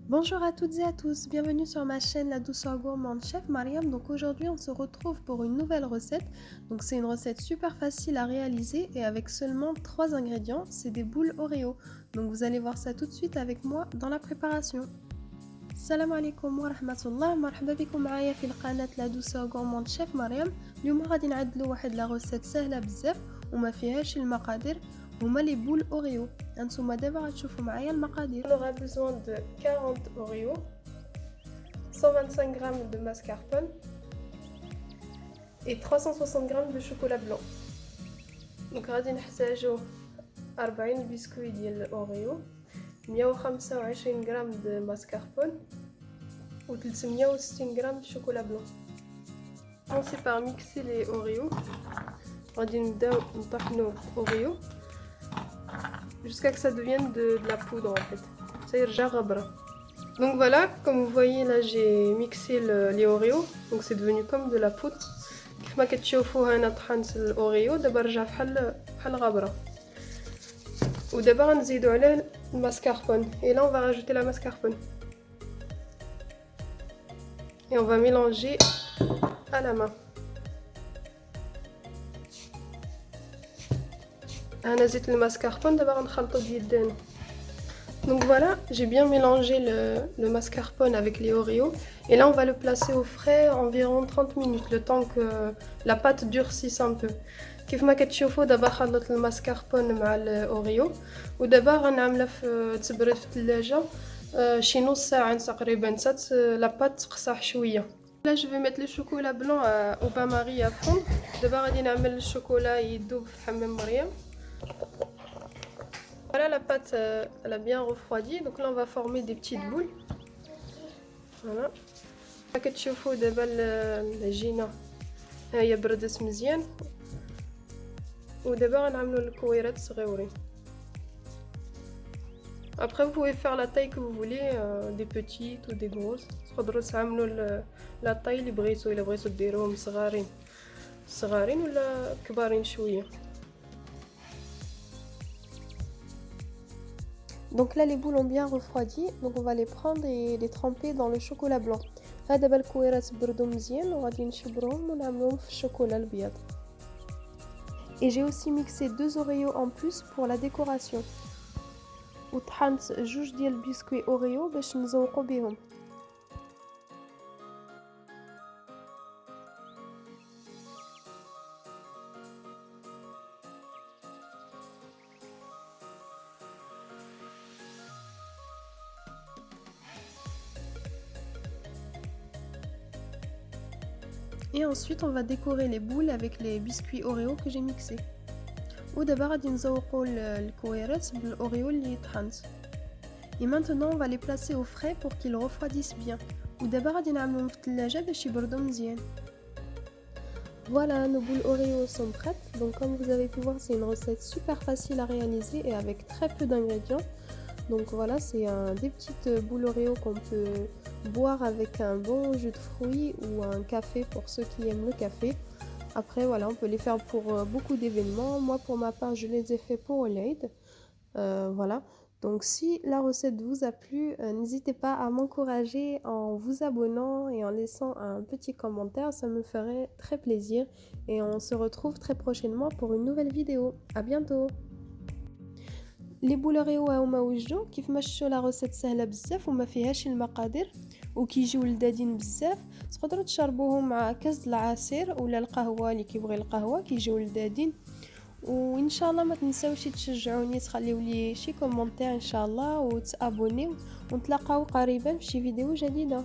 Bonjour à toutes et à tous, bienvenue sur ma chaîne La Douceur Gourmande Chef Mariam. Donc aujourd'hui on se retrouve pour une nouvelle recette. Donc c'est une recette super facile à réaliser et avec seulement 3 ingrédients, c'est des boules Oreo. Donc vous allez voir ça tout de suite avec moi dans la préparation. السلام عليكم ورحمة الله. مرحبا بكم معايا في القناة لا دوسور غورموند شيف مريم. اليوم غادي نعدلو واحد لا روسيت سهلة بزاف وما فيهاش المقادير، هما لي بول اوريو. انتما دابا غتشوفوا معايا المقادير. On aura besoin de 40 Oreo, 125 g de mascarpone et 360 g de chocolat blanc. Donc غادي نحتاجو 40 بسكويت ديال الاوريو، 125 غرام de mascarpone ou 360 غرام de chocolat blanc. Commencez par mixer les Oreos. غادي نبداو نطحنو Oreo jusqu'à que ça devienne de la poudre en fait. Ça يرجع غبرة. Donc voilà, comme vous voyez là j'ai mixé les Oreos, donc c'est devenu comme de la poudre. كيف ما كتشوفوا هنا طحنت الأوريو، دابا رجع بحال غبرة. ودابا غنزيدو عليه mascarpone et là on va rajouter la mascarpone et on va mélanger à la main. انا زيت الماسكاربون دابا غنخلطو بيدينا. Donc voilà, j'ai bien mélangé le mascarpone avec les Oreos et là on va le placer au frais environ 30 minutes, le temps que la pâte durcisse un peu. كيف ما كتشوفوا دابا خلطت الماسكاربون مع الاوريو ودابا غنعملها في تبرد في الثلاجه شي نص ساعه تقريبا حتى لا بات تقصح شويه. Là je vais mettre le chocolat blanc au bain-marie à fondre. دابا غادي نعمل الشوكولا يذوب في حمام مريم. Voilà, la pâte elle a bien refroidi, donc là on va former des petites boules. Voilà. كتشوفوا دابا العجينه هي بردت مزيان ودابا غنعملوا الكويرات صغيورين. Après vous pouvez faire la taille que vous voulez, des petites ou des grosses. تقدروا تعملوا la taille اللي بغيتو، الا بغيتو ديروهم صغارين ولا كبارين شويه. Donc là les boules ont bien refroidi, donc on va les prendre et les tremper dans le chocolat blanc. هذا بالكويرات بردوا مزيان وغادي نشبروهم ونعملوهم في الشوكولا الابيض. Et j'ai aussi mixé 2 Oreos en plus pour la décoration. وطحنت جوج ديال البسكوي اوريو باش نزوقو بهم. Et ensuite on va décorer les boules avec les biscuits Oreo que j'ai mixés. ودابا غادي نزوقو الكويرات بالاوريو اللي طحنت. Et maintenant on va les placer au frais pour qu'ils refroidissent bien. ودابا غادي نعملهم في الثلاجه باش يبردوا مزيان. Voilà, nos boules Oreo sont prêtes. Donc comme vous avez pu voir, c'est une recette super facile à réaliser et avec très peu d'ingrédients. Donc voilà, c'est des petites boules Oreo qu'on peut boire avec un bon jus de fruits ou un café pour ceux qui aiment le café. Après voilà, on peut les faire pour beaucoup d'événements. Moi pour ma part, je les ai fait pour l'Aïd. Voilà. Donc si la recette vous a plu, n'hésitez pas à m'encourager en vous abonnant et en laissant un petit commentaire, ça me ferait très plaisir. Et on se retrouve très prochainement pour une nouvelle vidéo. À bientôt. لي بول اوريو هما وجدوا كيف ما شفتوا لا روسيت سهله بزاف وما فيهاش المقادير وكيجيو لذاذين بزاف. تقدروا تشربوهم مع كاس العصير ولا القهوه، اللي كيبغي القهوه كيجيو لذاذين. وان شاء الله ما تنساوش تشجعوني، تخليوا لي شي كومونتير ان شاء الله وتابونيو، ونتلاقاو قريبا في شي فيديو جديده.